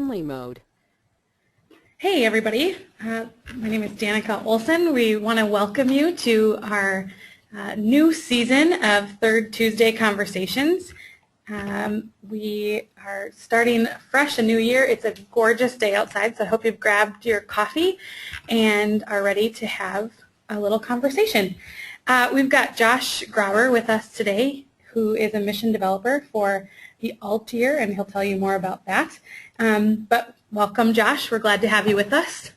only mode. Hey everybody, my name is Danica Olson. We want to welcome you to our new season of Third Tuesday Conversations. We are starting fresh, a new year. It's a gorgeous day outside, so I hope you've grabbed your coffee and are ready to have a little conversation. We've got Josh Grauer with us today, who is a mission developer for the alt year, and he'll tell you more about that. But welcome, Josh. We're glad to have you with us.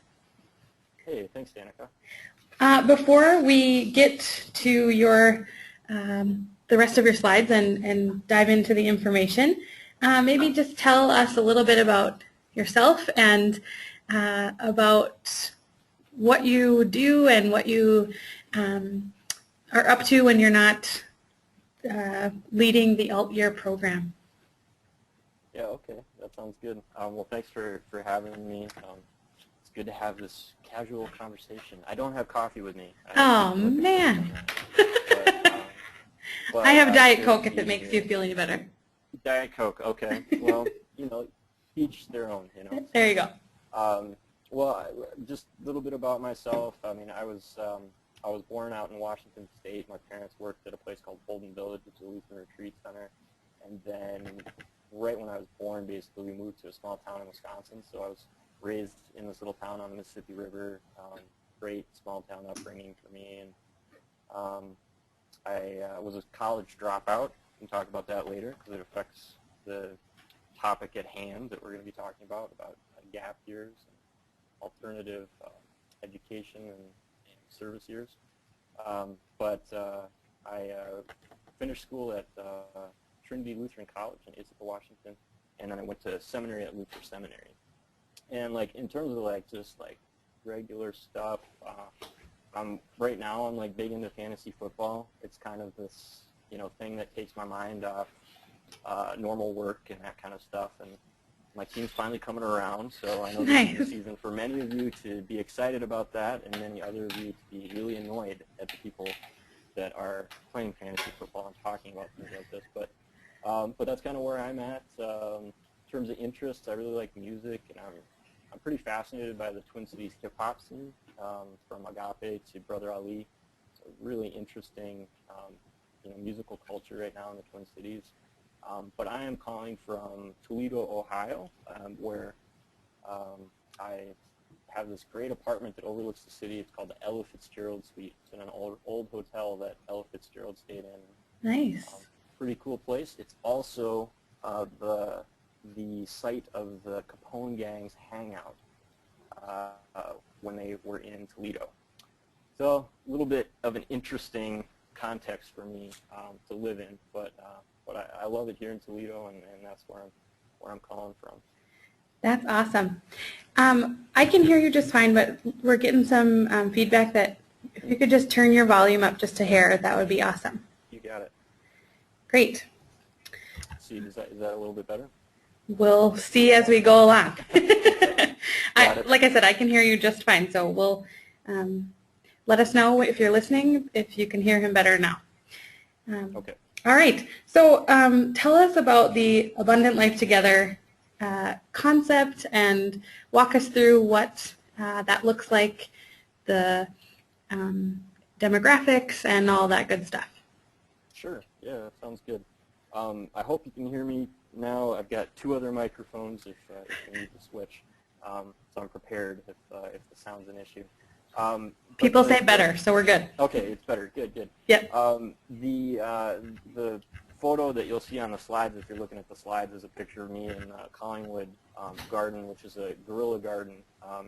Hey, thanks, Danica. Before we get to your the rest of your slides and dive into the information, maybe just tell us a little bit about yourself and about what you do and what you are up to when you're not leading the alt year program. Yeah, okay, that sounds good. Well, thanks for having me. It's good to have this casual conversation. I don't have coffee with me. Oh, man. But I have Diet Coke if it makes you feel any better. Diet Coke, okay. Well, each their own, There you go. Well, just a little bit about myself. I mean, I was born out in Washington State. My parents worked at a place called Bolden Village, which is a Lutheran retreat center. And then right when I was born, basically, we moved to a small town in Wisconsin. So I was raised in this little town on the Mississippi River. Great small town upbringing for me. And I was a college dropout. We can talk about that later because it affects the topic at hand that we're going to be talking about gap years and alternative education and service years. But I finished school at Trinity Lutheran College in Ithaca, Washington, and then I went to seminary at Luther Seminary. And in terms of just regular stuff, right now I'm big into fantasy football. It's kind of this thing that takes my mind off normal work and that kind of stuff. And my team's finally coming around, so I know this is the season for many of you to be excited about that, and many other of you to be really annoyed at the people that are playing fantasy football and talking about things like this. But that's kind of where I'm at. In terms of interests, I really like music, and I'm pretty fascinated by the Twin Cities hip-hop scene, from Agape to Brother Ali. It's a really interesting musical culture right now in the Twin Cities. But I am calling from Toledo, Ohio, where I have this great apartment that overlooks the city. It's called the Ella Fitzgerald Suite. It's in an old hotel that Ella Fitzgerald stayed in. Nice. Pretty cool place. It's also the site of the Capone gang's hangout when they were in Toledo. So a little bit of an interesting context for me to live in, but I love it here in Toledo, and that's where I'm calling from. That's awesome. I can hear you just fine, but we're getting some feedback that if you could just turn your volume up just a hair, that would be awesome. You got it. Great. See, is that a little bit better? We'll see as we go along. Like I said, I can hear you just fine, so we'll let us know if you're listening, if you can hear him better now. Okay. All right. So tell us about the Abundant Life Together concept and walk us through what that looks like, the demographics and all that good stuff. Sure. Yeah, that sounds good. I hope you can hear me now. I've got two other microphones if you need to switch, so I'm prepared if the sound's an issue. People say better, so we're good. Okay, it's better. Good. Yep. The photo that you'll see on the slides, if you're looking at the slides, is a picture of me in Collingwood Garden, which is a guerrilla garden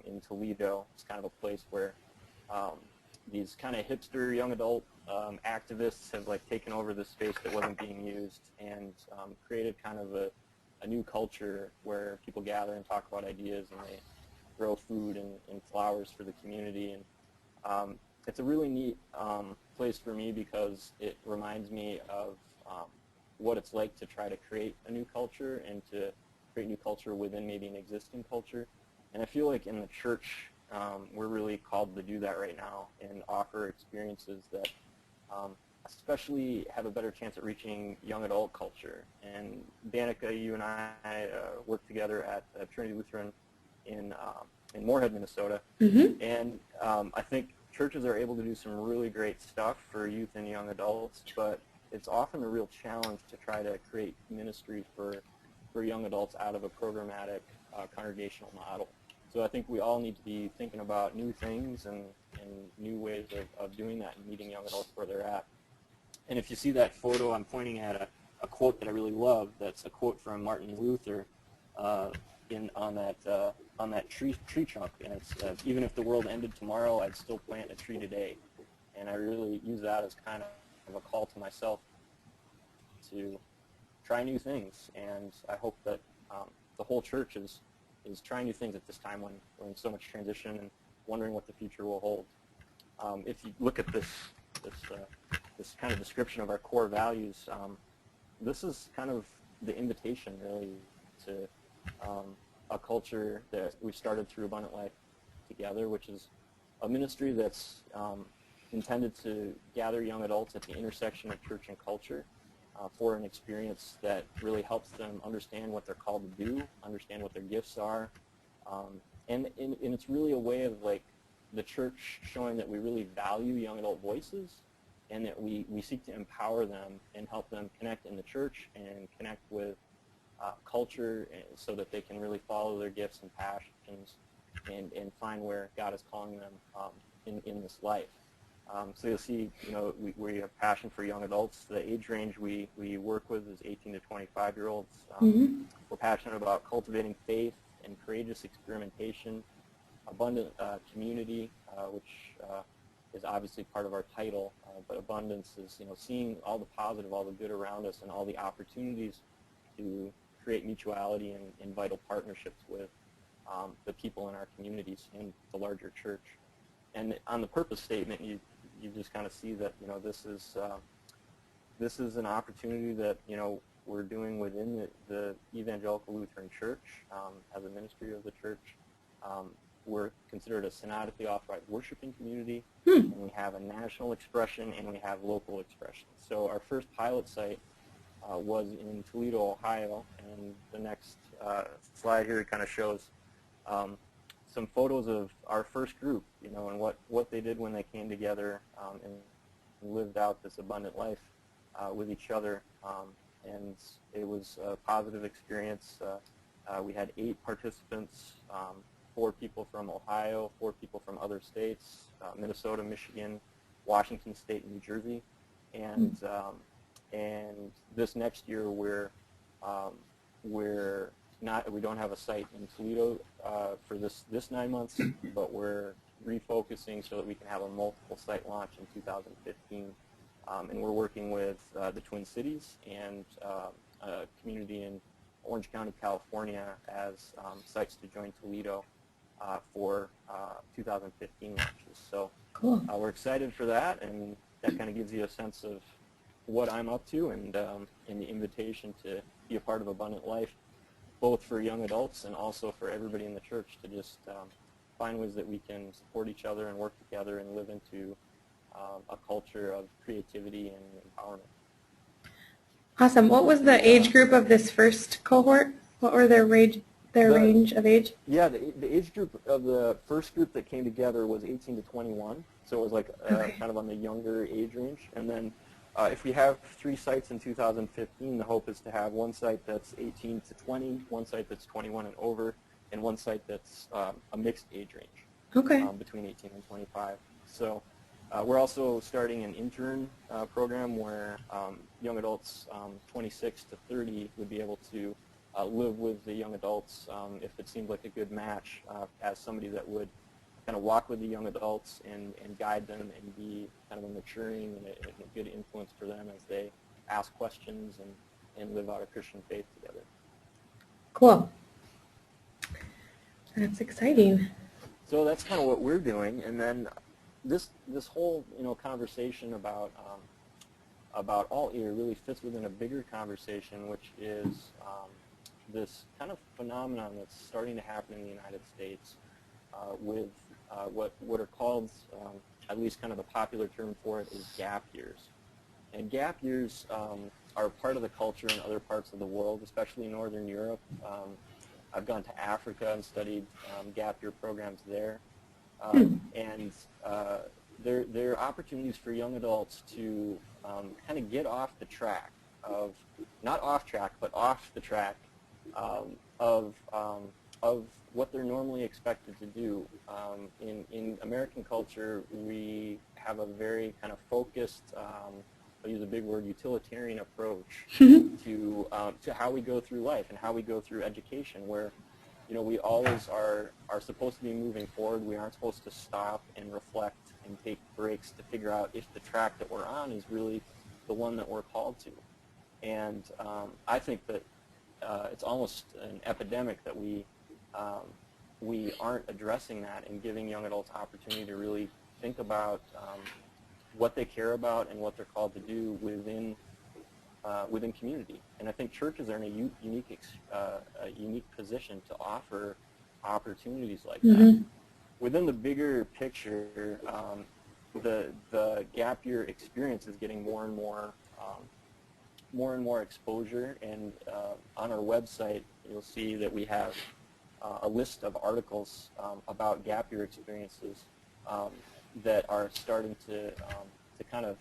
in Toledo. It's kind of a place where these kind of hipster young adult activists have taken over this space that wasn't being used and created kind of a new culture where people gather and talk about ideas, and they grow food and flowers for the community. And it's a really neat place for me because it reminds me of what it's like to try to create a new culture and to create new culture within maybe an existing culture. And I feel like in the church, we're really called to do that right now and offer experiences that especially have a better chance at reaching young adult culture. And Danica, you and I work together at Trinity Lutheran in Moorhead, Minnesota. Mm-hmm. And I think churches are able to do some really great stuff for youth and young adults, but it's often a real challenge to try to create ministry for young adults out of a programmatic congregational model. So I think we all need to be thinking about new things and new ways of doing that and meeting young adults where they're at. And if you see that photo, I'm pointing at a quote that I really love. That's a quote from Martin Luther on that tree trunk, and it's even if the world ended tomorrow, I'd still plant a tree today. And I really use that as kind of a call to myself to try new things, and I hope that the whole church is trying new things at this time when we're in so much transition and wondering what the future will hold. If you look at this kind of description of our core values, this is kind of the invitation, really, to a culture that we started through Abundant Life Together, which is a ministry that's intended to gather young adults at the intersection of church and culture for an experience that really helps them understand what they're called to do, understand what their gifts are, and it's really a way of like the church showing that we really value young adult voices and that we seek to empower them and help them connect in the church and connect with culture so that they can really follow their gifts and passions and find where God is calling them in this life. So you'll see, we have passion for young adults. The age range we work with is 18 to 25-year-olds. Mm-hmm. We're passionate about cultivating faith and courageous experimentation, abundant community, which is obviously part of our title, but abundance is, seeing all the positive, all the good around us, and all the opportunities to create mutuality and vital partnerships with the people in our communities and the larger church. And on the purpose statement, you just kind of see that this is an opportunity that we're doing within the Evangelical Lutheran Church as a ministry of the church. We're considered a synodically authorized worshiping community, and we have a national expression and we have local expression. So our first pilot site was in Toledo, Ohio, and the next slide here kind of shows some photos of our first group, and what they did when they came together and lived out this abundant life with each other. And it was a positive experience. We had 8 participants, 4 people from Ohio, 4 people from other states, Minnesota, Michigan, Washington State, and New Jersey. And this next year we don't have a site in Toledo for this 9 months, but we're refocusing so that we can have a multiple site launch in 2015. And we're working with the Twin Cities and a community in Orange County, California as sites to join Toledo for 2015 launches. So Cool. We're excited for that, and that kind of gives you a sense of what I'm up to and the invitation to be a part of Abundant Life, both for young adults and also for everybody in the church to just find ways that we can support each other and work together and live into a culture of creativity and empowerment. Awesome. What was the age group of this first cohort? What were their range of age? Yeah, the age group of the first group that came together was 18 to 21, so it was like kind of on the younger age range. And then if we have 3 sites in 2015, the hope is to have 1 site that's 18 to 20, 1 site that's 21 and over, and 1 site that's a mixed age range. Okay. Between 18 and 25. So we're also starting an intern program where young adults 26 to 30 would be able to live with the young adults if it seemed like a good match as somebody that would kind of walk with the young adults and guide them and be kind of a maturing and a good influence for them as they ask questions and live out a Christian faith together. Cool. That's exciting. So that's kind of what we're doing, and then this whole conversation about alt year really fits within a bigger conversation, which is this kind of phenomenon that's starting to happen in the United States with what are called, at least kind of the popular term for it is gap years. And gap years are part of the culture in other parts of the world, especially Northern Europe. I've gone to Africa and studied gap year programs there. And there are opportunities for young adults to kind of get off the track of, not off track, but off the track of what they're normally expected to do. In American culture, we have a very kind of focused, I'll use a big word, utilitarian approach to how we go through life and how we go through education, where we always are supposed to be moving forward. We aren't supposed to stop and reflect and take breaks to figure out if the track that we're on is really the one that we're called to. And I think that it's almost an epidemic that we aren't addressing that and giving young adults opportunity to really think about what they care about and what they're called to do within community. And I think churches are in a unique position to offer opportunities like that. Within the bigger picture, the gap year experience is getting more and more exposure. And on our website, you'll see that we have a list of articles about gap year experiences that are starting to kind of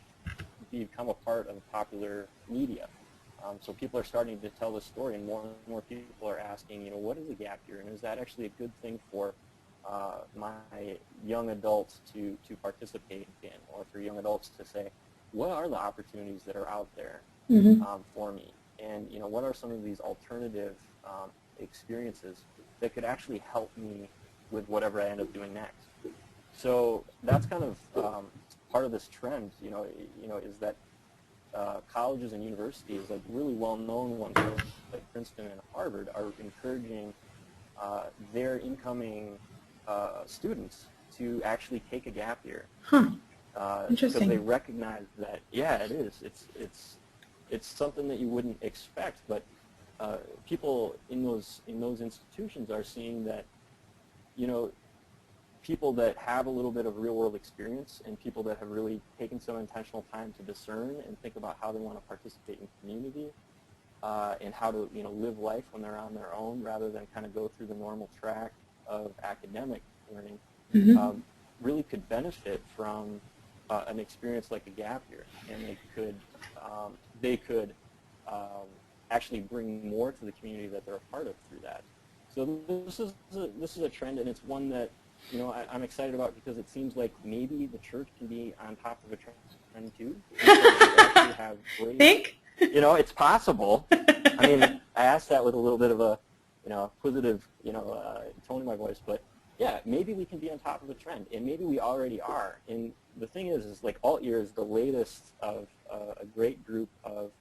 become a part of popular media. So people are starting to tell this story, and more people are asking, what is a gap year, and is that actually a good thing for my young adults to participate in, or for young adults to say, what are the opportunities that are out there for me, and what are some of these alternative experiences that could actually help me with whatever I end up doing next. So that's kind of part of this trend, is that colleges and universities, like really well-known ones like Princeton and Harvard, are encouraging their incoming students to actually take a gap year. Because they recognize that, yeah, it is. It's something that you wouldn't expect, but people in those institutions are seeing that, people that have a little bit of real-world experience and people that have really taken some intentional time to discern and think about how they want to participate in community and how to live life when they're on their own rather than kind of go through the normal track of academic learning, really could benefit from an experience like a gap year, and they could actually bring more to the community that they're a part of through that. So this is a trend, and it's one that I'm excited about because it seems like maybe the church can be on top of a trend too. Have great, Think? It's possible. I mean, I asked that with a little bit of a inquisitive tone in my voice, but yeah, maybe we can be on top of a trend, and maybe we already are. And the thing is like Alt Year is the latest of a great group of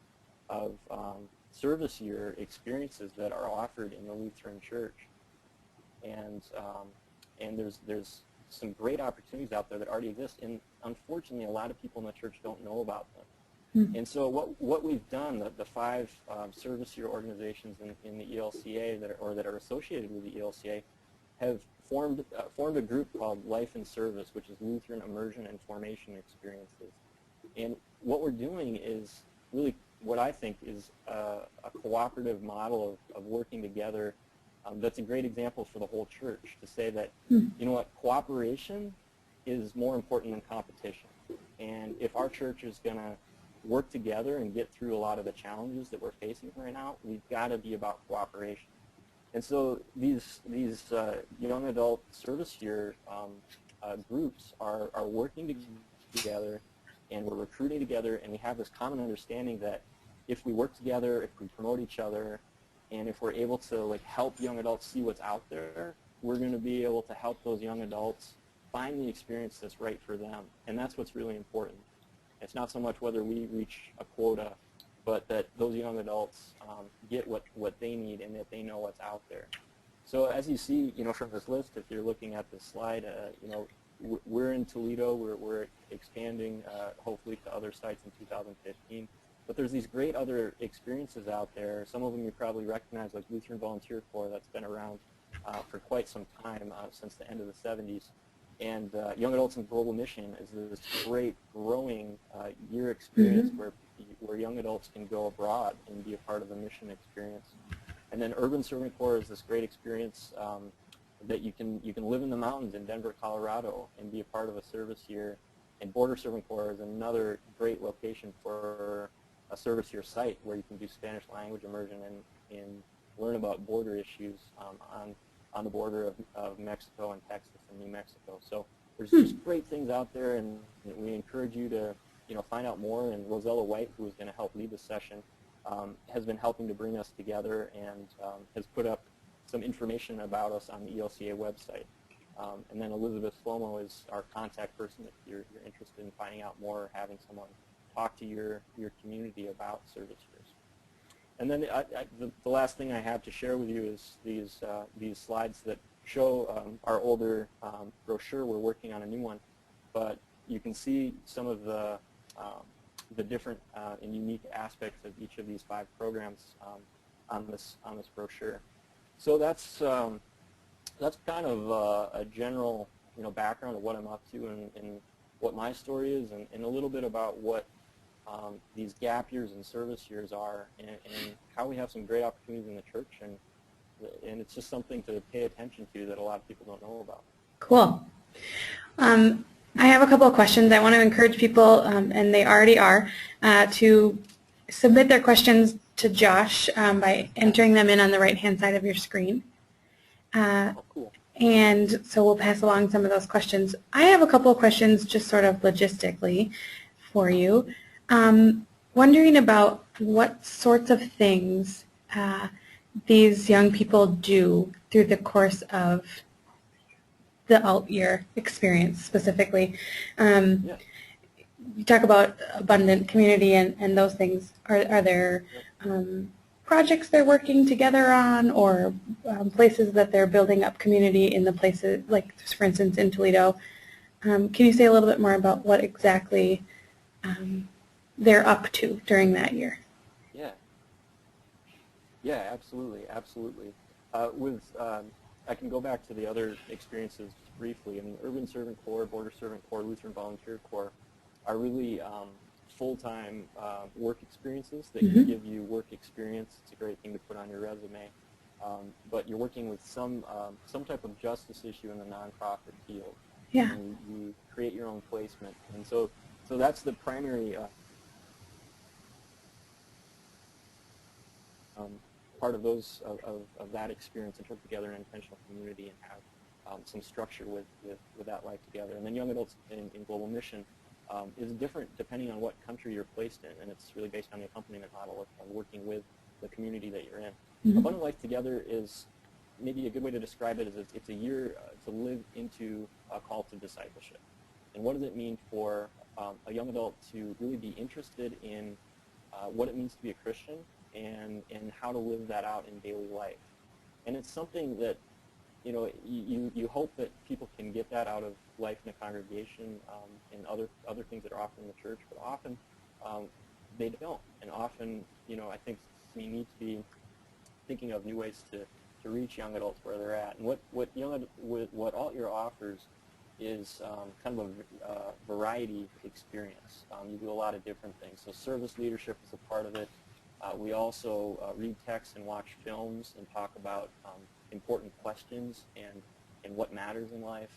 service year experiences that are offered in the Lutheran Church, and there's some great opportunities out there that already exist, and unfortunately a lot of people in the church don't know about them. And so what we've done, the 5 service year organizations in the ELCA that are associated with the ELCA have formed a group called Life and Service, which is Lutheran Immersion and Formation Experiences. And what we're doing is really what I think is a cooperative model of working together. That's a great example for the whole church to say that, cooperation is more important than competition. And if our church is going to work together and get through a lot of the challenges that we're facing right now, we've got to be about cooperation. And so these young adult service year groups are working together, and we're recruiting together, and we have this common understanding that if we work together, if we promote each other, and if we're able to help young adults see what's out there, we're going to be able to help those young adults find the experience that's right for them. And that's what's really important. It's not so much whether we reach a quota, but that those young adults get what they need and that they know what's out there. So as you see, from this list, if you're looking at this slide, we're in Toledo. We're expanding, hopefully, to other sites in 2015. But there's these great other experiences out there. Some of them you probably recognize, like Lutheran Volunteer Corps, that's been around for quite some time, since the end of the 70s. And Young Adults in Global Mission is this great growing year experience where young adults can go abroad and be a part of a mission experience. And then Urban Servant Corps is this great experience that you can live in the mountains in Denver, Colorado, and be a part of a service here. And Border Servant Corps is another great location for a service year site where you can do Spanish language immersion and learn about border issues on the border of Mexico and Texas and New Mexico. So there's just great things out there, and we encourage you to find out more. And Rosella White, who is going to help lead this session, has been helping to bring us together and has put up some information about us on the ELCA website. And then Elizabeth Flomo is our contact person if you're interested in finding out more or having someone talk to your community about service years. And then the last thing I have to share with you is these slides that show our older brochure. We're working on a new one, but you can see some of the different and unique aspects of each of these 5 programs on this brochure. So that's kind of a general background of what I'm up to and what my story is, and a little bit about what these gap years and service years are, and how we have some great opportunities in the church, and it's just something to pay attention to that a lot of people don't know about. Cool. I have a couple of questions. I want to encourage people, and they already are, to submit their questions to Josh by entering them in on the right-hand side of your screen. Cool. And so we'll pass along some of those questions. I have a couple of questions just sort of logistically for you. Wondering about what sorts of things these young people do through the course of the alt year experience specifically. Yeah. You talk about abundant community and those things. Are there projects they're working together on, or places that they're building up community in the places, like for instance in Toledo? Can you say a little bit more about what exactly they're up to during that year? Yeah, absolutely. I can go back to the other experiences just briefly. I mean, Urban Servant Corps, Border Servant Corps, Lutheran Volunteer Corps are really full-time work experiences that can give you work experience. It's a great thing to put on your resume. But you're working with some type of justice issue in the nonprofit field. Yeah. And you create your own placement. And so that's the primary part of that experience, and put together an intentional community and have some structure with that life together. And then Young Adults in Global Mission is different depending on what country you're placed in, and it's really based on the accompaniment model of working with the community that you're in. Abundant Life Together is maybe a good way to describe it is it's a year to live into a call to discipleship. And what does it mean for a young adult to really be interested in what it means to be a Christian and how to live that out in daily life? And it's something that you hope that people can get that out of life in a congregation and other things that are offered in the church, but often they don't. And often, I think we need to be thinking of new ways to reach young adults where they're at. And what Alt Year offers is kind of a variety experience. You do a lot of different things. So service leadership is a part of it. We also read texts and watch films and talk about important questions and what matters in life.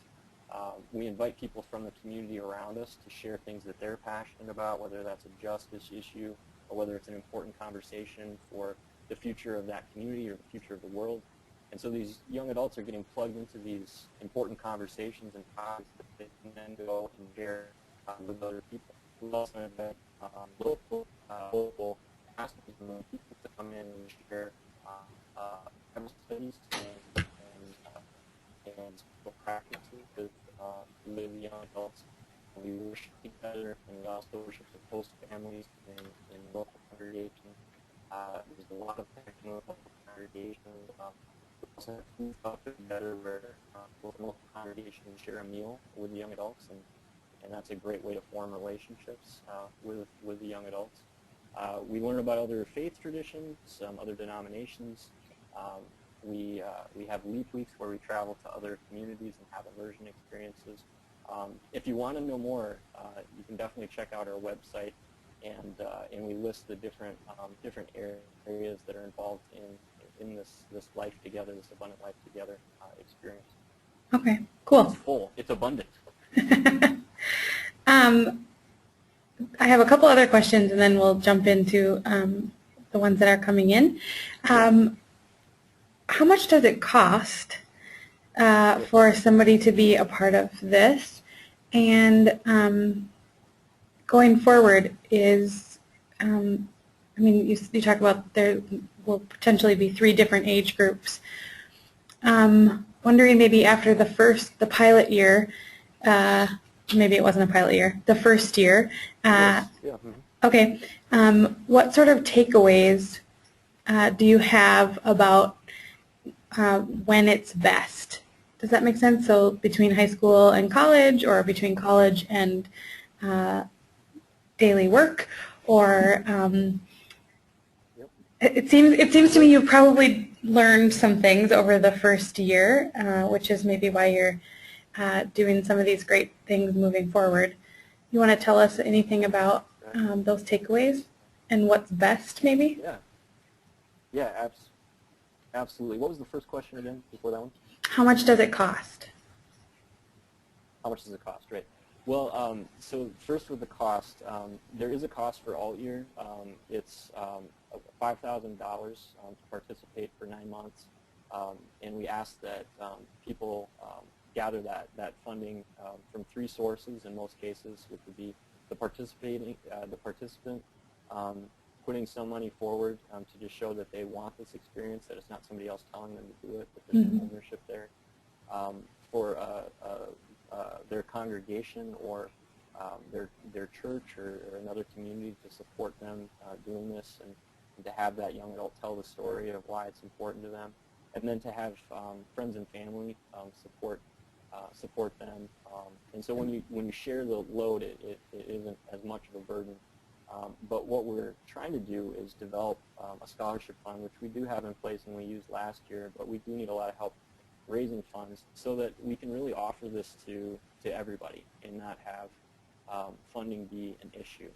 We invite people from the community around us to share things that they're passionate about, whether that's a justice issue or whether it's an important conversation for the future of that community or the future of the world. And so these young adults are getting plugged into these important conversations and topics that they can then go and share with other people. We also invite local pastors and people to come in and share Bible studies and practices with young adults. We worship together, and we also worship with host families in local congregations. There's a lot of connection with local congregations. We also have food stuff together where local congregations share a meal with the young adults, and that's a great way to form relationships with the young adults. We learn about other faith traditions, other denominations. we have leap weeks where we travel to other communities and have immersion experiences. If you want to know more, you can definitely check out our website, and we list the different areas that are involved in this life together, this abundant life together experience. Okay, cool. It's full. It's abundant. I have a couple other questions, and then we'll jump into the ones that are coming in. How much does it cost for somebody to be a part of this? And going forward is, I mean, you talk about there will potentially be 3 different age groups. Wondering maybe after the pilot year, maybe it wasn't a pilot year, the first year. Yes. Yeah. Okay. What sort of takeaways do you have about when it's best? Does that make sense? So between high school and college, or between college and daily work, or it seems to me you've probably learned some things over the first year, which is maybe why you're doing some of these great things moving forward. You want to tell us anything about those takeaways and what's best, maybe? Yeah, absolutely. What was the first question again before that one? How much does it cost? How much does it cost, right? Well, so first with the cost, there is a cost for all year. It's $5,000 to participate for 9 months, and we ask that people gather that funding from 3 sources in most cases, which would be the participant putting some money forward to just show that they want this experience, that it's not somebody else telling them to do it, that there's some ownership there. For their congregation or their church or another community to support them doing this, and to have that young adult tell the story of why it's important to them, and then to have friends and family support them. And so when you share the load, it isn't as much of a burden. But what we're trying to do is develop a scholarship fund, which we do have in place and we used last year, but we do need a lot of help raising funds so that we can really offer this to everybody and not have funding be an issue.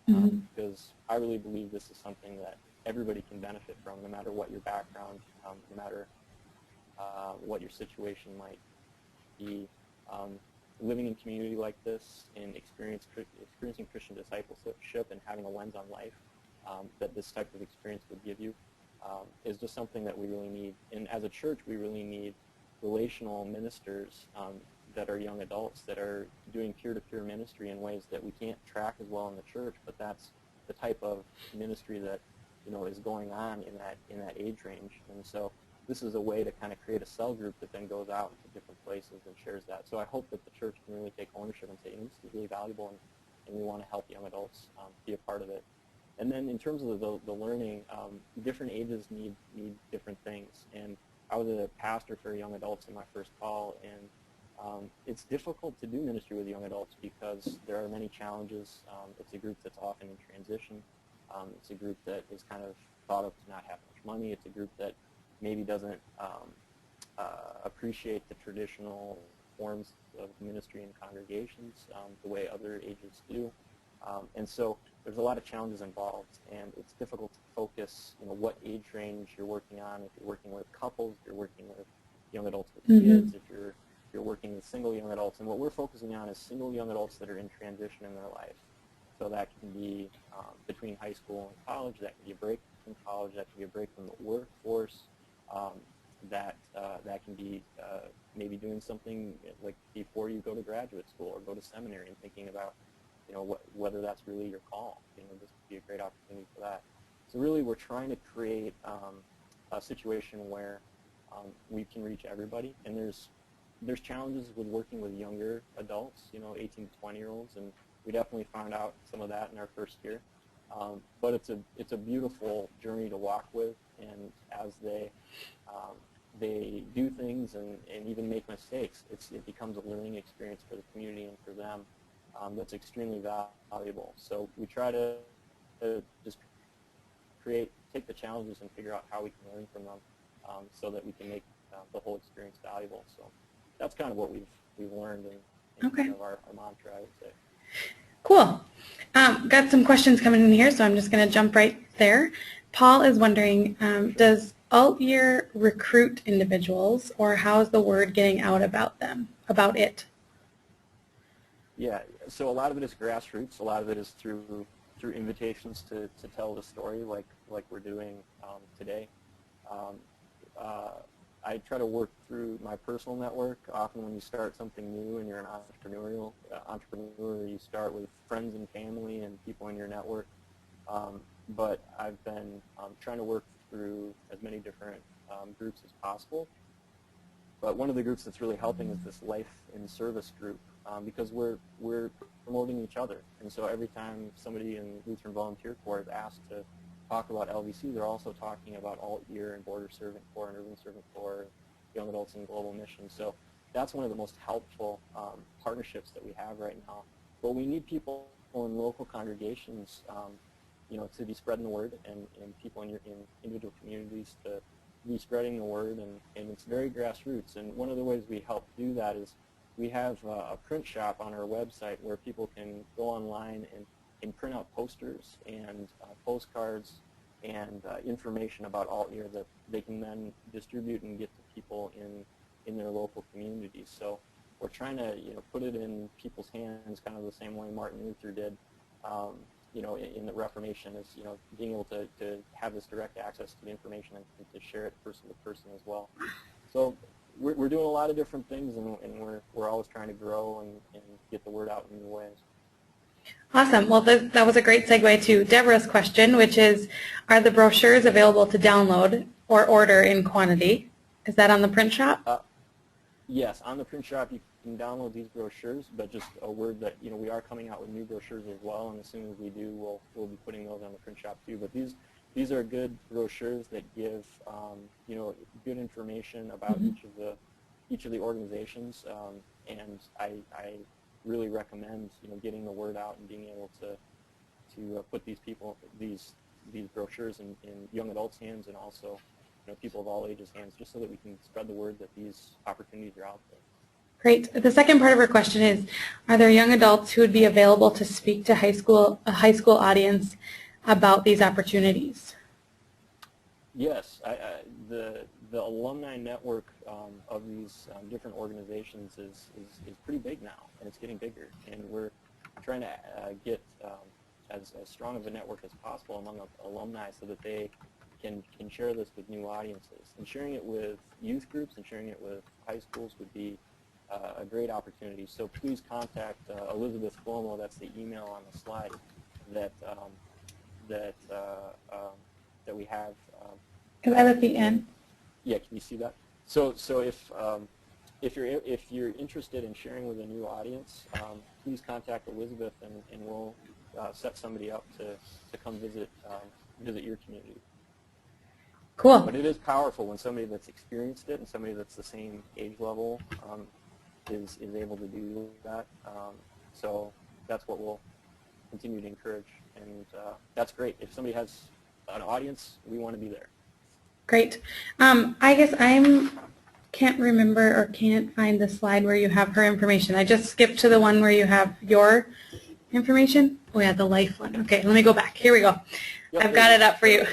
Because I really believe this is something that everybody can benefit from, no matter what your background, no matter what your situation might be. Living in a community like this and experiencing Christian discipleship and having a lens on life that this type of experience would give you is just something that we really need. And as a church, we really need relational ministers that are young adults that are doing peer-to-peer ministry in ways that we can't track as well in the church, but that's the type of ministry that is going on in that age range. And so this is a way to kind of create a cell group that then goes out into different places and shares that. So I hope that the church can really take ownership and say, this is really valuable, and we want to help young adults be a part of it. And then in terms of the learning, different ages need different things. And I was a pastor for young adults in my first call, and it's difficult to do ministry with young adults because there are many challenges. It's a group that's often in transition. It's a group that is kind of thought of to not have much money. It's a group that maybe doesn't appreciate the traditional forms of ministry in congregations the way other ages do. And so there's a lot of challenges involved, and it's difficult to focus, what age range you're working on. If you're working with couples, if you're working with young adults with kids, if you're working with single young adults. And what we're focusing on is single young adults that are in transition in their life. So that can be between high school and college. That can be a break from college. That can be a break from the workforce. That can be maybe doing something like before you go to graduate school or go to seminary and thinking about whether that's really your call. This would be a great opportunity for that. So really we're trying to create a situation where we can reach everybody, and there's challenges with working with younger adults, 18 to 20-year-olds, and we definitely found out some of that in our first year. But it's a beautiful journey to walk with, and as they do things and even make mistakes, it becomes a learning experience for the community and for them that's extremely valuable. So we try to just take the challenges and figure out how we can learn from them so that we can make the whole experience valuable. So that's kind of what we've learned in Okay. kind of our mantra, I would say. Cool. Got some questions coming in here, so I'm just going to jump right there. Paul is wondering, does alt year recruit individuals, or how's the word getting out about it? Yeah, so a lot of it is grassroots. A lot of it is through invitations to tell the story, like we're doing today. I try to work through my personal network. Often when you start something new and you're an entrepreneur, you start with friends and family and people in your network. But I've been trying to work through as many different groups as possible. But one of the groups that's really helping is this Life in Service group, because we're promoting each other. And so every time somebody in Lutheran Volunteer Corps is asked to talk about LVC, they're also talking about Alt Year and Border Servant Corps and Urban Servant Corps, Young Adults in Global Mission. So that's one of the most helpful partnerships that we have right now. But we need people in local congregations, to be spreading the word, and people in individual communities to be spreading the word, and it's very grassroots. And one of the ways we help do that is we have a print shop on our website where people can go online and print out posters and postcards and information about Alt Year that they can then distribute and get to people in their local communities. So we're trying to put it in people's hands, kind of the same way Martin Luther did. In the Reformation, is being able to have this direct access to the information and to share it person to person as well. So we're doing a lot of different things, and we're always trying to grow and get the word out in new ways. Awesome. Well, that was a great segue to Deborah's question, which is, are the brochures available to download or order in quantity? Is that on the print shop? Yes, on the print shop you can download these brochures, but just a word that we are coming out with new brochures as well, and as soon as we do, we'll be putting those on the print shop too. But these are good brochures that give good information about each of the organizations, and I really recommend getting the word out and being able to put these brochures in young adults' hands, and also people of all ages' hands, just so that we can spread the word that these opportunities are out there. Great. The second part of her question is, are there young adults who would be available to speak to a high school audience about these opportunities? Yes, the alumni network of these different organizations is pretty big now, and it's getting bigger. And we're trying to get as strong of a network as possible among alumni so that they can share this with new audiences. And sharing it with youth groups and sharing it with high schools would be a great opportunity. So please contact Elizabeth Flomo. That's the email on the slide that we have. Is that at the end? Yeah, can you see that? So if you're interested in sharing with a new audience, please contact Elizabeth, and we'll set somebody up to come visit your community. Cool. But it is powerful when somebody that's experienced it and somebody that's the same age level is able to do that. So that's what we'll continue to encourage, and that's great. If somebody has an audience, we want to be there. Great. I guess can't remember or can't find the slide where you have her information. I just skipped to the one where you have your information. Oh yeah, the life one. Okay, let me go back. Here we go. Yep, I've got it up for you.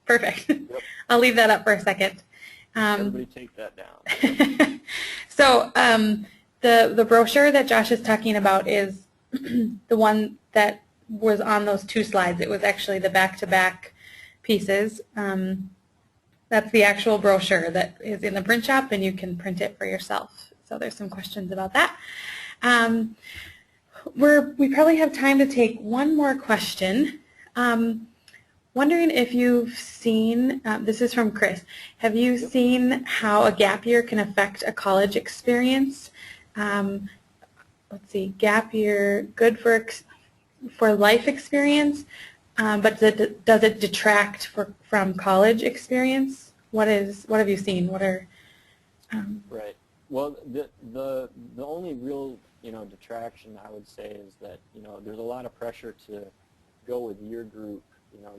Perfect. Yep. I'll leave that up for a second. Everybody take that down. So the brochure that Josh is talking about is the one that was on those two slides. It was actually the back-to-back pieces. That's the actual brochure that is in the print shop, and you can print it for yourself. So there's some questions about that. We probably have time to take one more question. Wondering if you've seen, this is from Chris, have you seen how a gap year can affect a college experience? Let's see, gap year, good for life experience, but does it detract from college experience? What have you seen? What are Right. Well, the only real detraction, I would say, is that there's a lot of pressure to go with your group,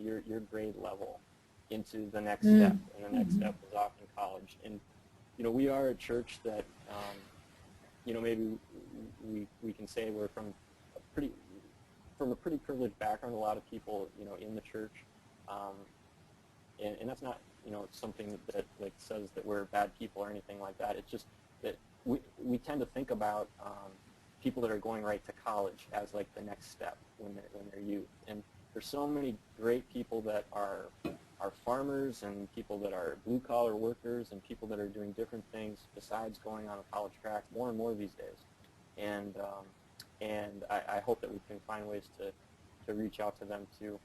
your grade level, into the next step, and the next step is often college. And we are a church that maybe we can say we're from a pretty privileged background. A lot of people in the church, and that's not something that like says that we're bad people or anything like that. It's just that we tend to think about people that are going right to college as like the next step when they're youth. And there's so many great people that are farmers, and people that are blue-collar workers, and people that are doing different things besides going on a college track more and more these days. And I hope that we can find ways to reach out to them too.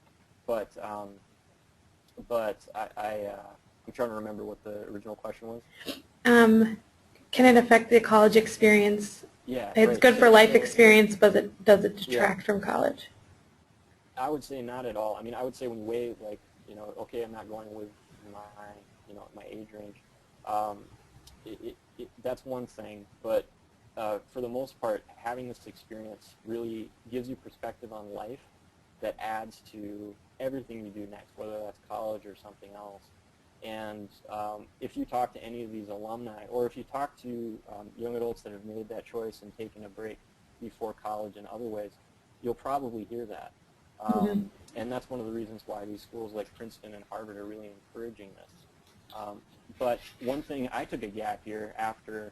But I'm trying to remember what the original question was. Can it affect the college experience? Yeah, it's right. good for life experience, but does it detract from college? I would say not at all. I mean, I would say when you weigh, like, okay, I'm not going with my age range. That's one thing, but for the most part, having this experience really gives you perspective on life that adds to everything you do next, whether that's college or something else. And if you talk to any of these alumni, or if you talk to young adults that have made that choice and taken a break before college in other ways, you'll probably hear that. And that's one of the reasons why these schools like Princeton and Harvard are really encouraging this. But one thing, I took a gap year after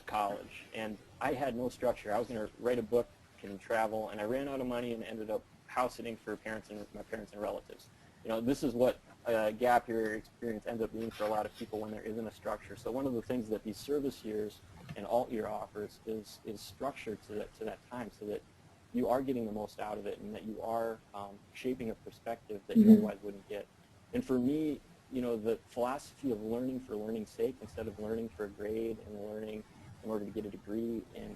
college, and I had no structure. I was going to write a book and travel, and I ran out of money and ended up house sitting for my parents and relatives. This is what a gap year experience ends up being for a lot of people when there isn't a structure. So one of the things that these service years and alt year offers is structure to that time, so that you are getting the most out of it, and that you are shaping a perspective that you otherwise wouldn't get. And for me, the philosophy of learning for learning's sake instead of learning for a grade and learning in order to get a degree, and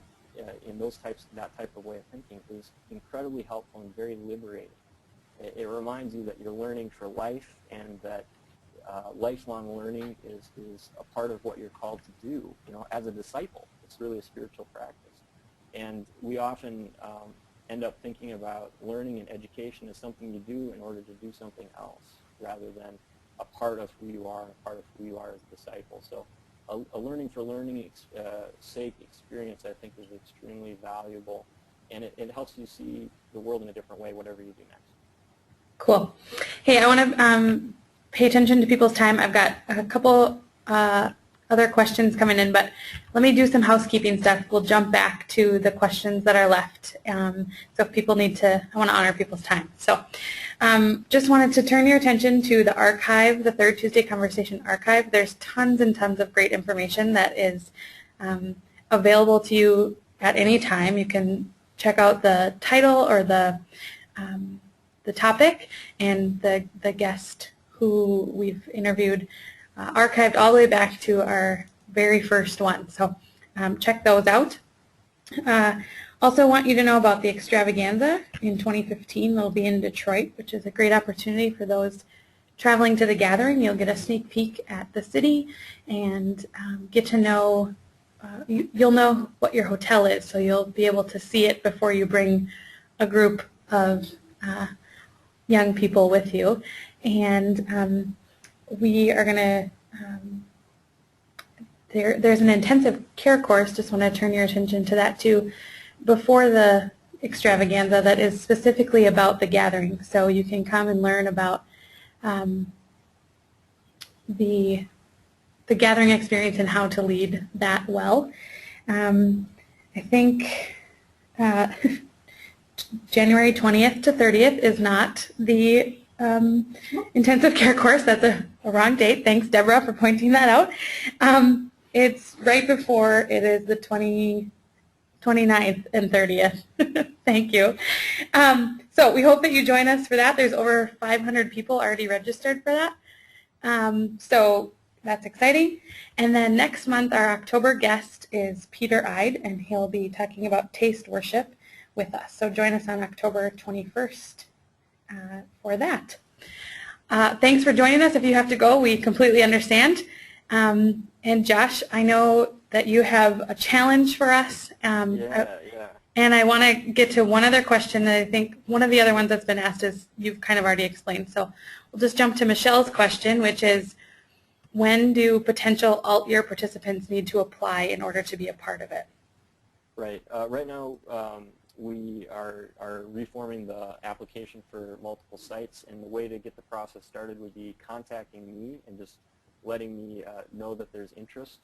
in that type of way of thinking is incredibly helpful and very liberating. It reminds you that you're learning for life, and that lifelong learning is a part of what you're called to do. As a disciple, it's really a spiritual practice. And we often end up thinking about learning and education as something you do in order to do something else, rather than a part of who you are and a part of who you are as a disciple. So a learning for learning sake experience, I think, is extremely valuable, and it helps you see the world in a different way, whatever you do next. Cool. Hey, I want to pay attention to people's time. I've got a couple other questions coming in, but let me do some housekeeping stuff. We'll jump back to the questions that are left. So if people need to, I want to honor people's time. So just wanted to turn your attention to the archive, the Third Tuesday Conversation archive. There's tons and tons of great information that is available to you at any time. You can check out the title or the topic and the guest who we've interviewed, archived all the way back to our very first one. So check those out. Also want you to know about the extravaganza in 2015. They'll be in Detroit, which is a great opportunity for those traveling to the gathering. You'll get a sneak peek at the city and get to know, you'll know what your hotel is, so you'll be able to see it before you bring a group of young people with you. And we are going to, there's an intensive care course, just want to turn your attention to that too, before the extravaganza that is specifically about the gathering. So you can come and learn about the gathering experience and how to lead that well. I think January 20th to 30th is not the intensive care course. That's a wrong date. Thanks, Deborah, for pointing that out. It's right before it is the 29th and 30th. Thank you. So we hope that you join us for that. There's over 500 people already registered for that. So that's exciting. And then next month, our October guest is Peter Ide, and he'll be talking about taste worship with us. So join us on October 21st for that. Thanks for joining us. If you have to go, we completely understand. And Josh, I know that you have a challenge for us. Yeah. And I want to get to one other question that I think one of the other ones that's been asked is you've kind of already explained. So we'll just jump to Michelle's question, which is, when do potential alt-year participants need to apply in order to be a part of it? Right. Right now, we are reforming the application for multiple sites, and the way to get the process started would be contacting me and just letting me know that there's interest,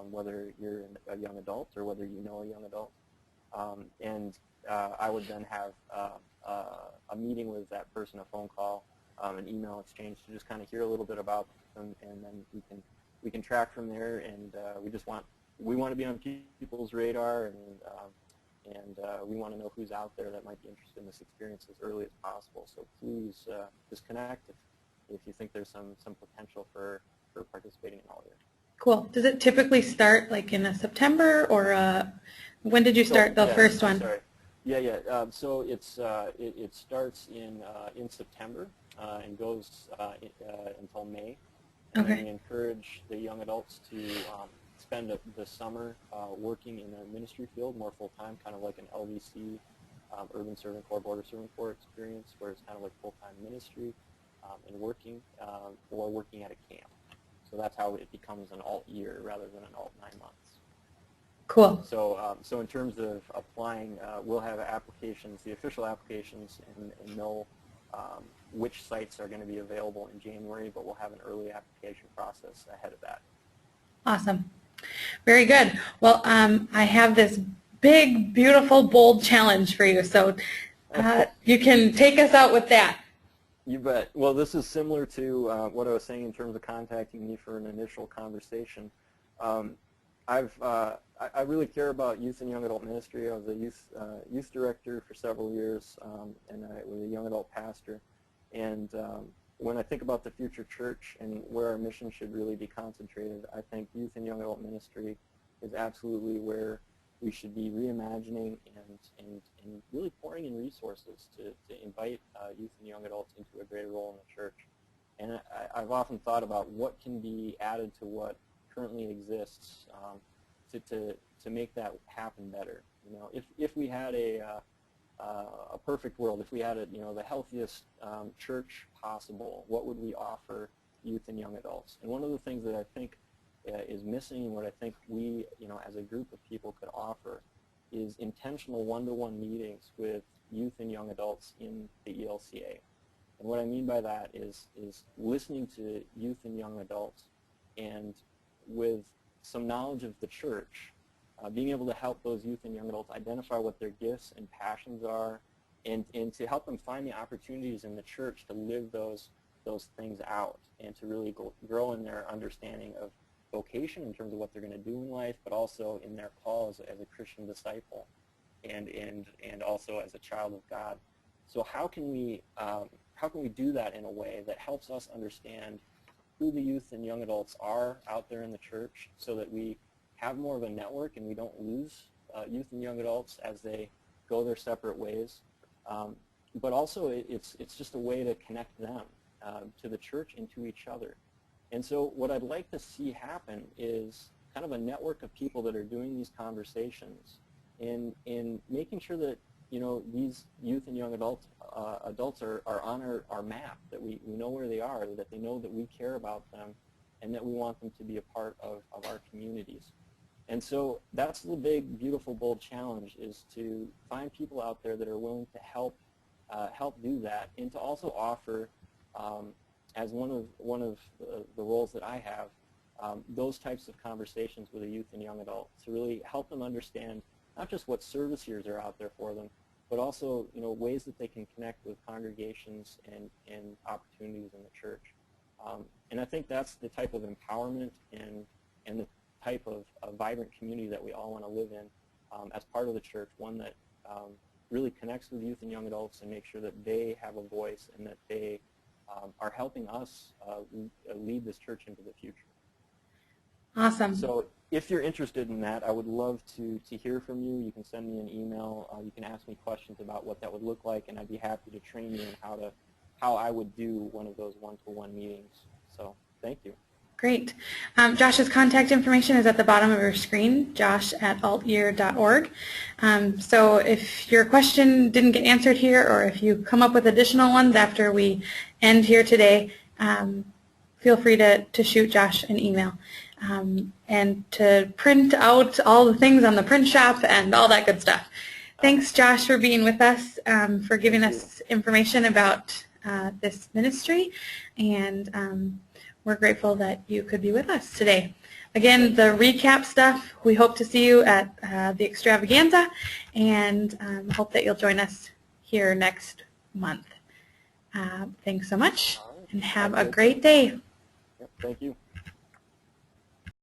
whether you're a young adult or whether you know a young adult. And I would then have a meeting with that person, a phone call, an email exchange to just kind of hear a little bit about them, and then we can track from there. And we want to be on people's radar, and we want to know who's out there that might be interested in this experience as early as possible. So please just connect if you think there's some potential for participating in all of it. Cool. Does it typically start like in a September, or when did you start the first one? Sorry. Yeah. So it starts in September and goes until May. And Okay. we encourage the young adults to spend the summer working in a ministry field more full-time, kind of like an LVC, Urban Servant Corps, Border Servant Corps experience, where it's kind of like full-time ministry and working or working at a camp. So that's how it becomes an alt year rather than an alt 9 months. Cool. So in terms of applying, we'll have applications, the official applications, and know which sites are going to be available in January, but we'll have an early application process ahead of that. Awesome. Very good. Well, I have this big, beautiful, bold challenge for you. So you can take us out with that. You bet. Well, this is similar to what I was saying in terms of contacting me for an initial conversation. I really care about youth and young adult ministry. I was a youth director for several years, and I was a young adult pastor. And when I think about the future church and where our mission should really be concentrated, I think youth and young adult ministry is absolutely where we should be reimagining and really pouring in resources to invite youth and young adults into a greater role in the church. And I've often thought about what can be added to what currently exists to make that happen better. You know, if we had a perfect world, if we had the healthiest church possible, what would we offer youth and young adults? And one of the things that I think is missing, and what I think we, as a group of people could offer, is intentional one-to-one meetings with youth and young adults in the ELCA. And what I mean by that is listening to youth and young adults, and with some knowledge of the church, being able to help those youth and young adults identify what their gifts and passions are, and to help them find the opportunities in the church to live those things out, and to really grow in their understanding of vocation in terms of what they're going to do in life, but also in their call as a Christian disciple, and also as a child of God. So how can we do that in a way that helps us understand who the youth and young adults are out there in the church, so that we have more of a network and we don't lose youth and young adults as they go their separate ways. But also it's just a way to connect them to the church and to each other. And so what I'd like to see happen is kind of a network of people that are doing these conversations, and making sure that these youth and young adults are on our map, that we know where they are, that they know that we care about them, and that we want them to be a part of our communities. And so that's the big, beautiful, bold challenge, is to find people out there that are willing to help do that, and to also offer, as one of the roles that I have, those types of conversations with a youth and young adult, to really help them understand not just what service years are out there for them, but also ways that they can connect with congregations and opportunities in the church. And I think that's the type of empowerment and the type of vibrant community that we all want to live in as part of the church, one that really connects with youth and young adults and makes sure that they have a voice, and that they are helping us lead this church into the future. Awesome. So if you're interested in that, I would love to hear from you. You can send me an email. You can ask me questions about what that would look like, and I'd be happy to train you in how I would do one of those one-to-one meetings. So thank you. Great. Josh's contact information is at the bottom of your screen, josh@altear.org. So if your question didn't get answered here, or if you come up with additional ones after we end here today, feel free to shoot Josh an email. And to print out all the things on the print shop and all that good stuff. Thanks, Josh, for being with us, for giving us information about this ministry, and we're grateful that you could be with us today. Again, the recap stuff, we hope to see you at the extravaganza, and hope that you'll join us here next month. Thanks so much, and have a great day. Yep, thank you.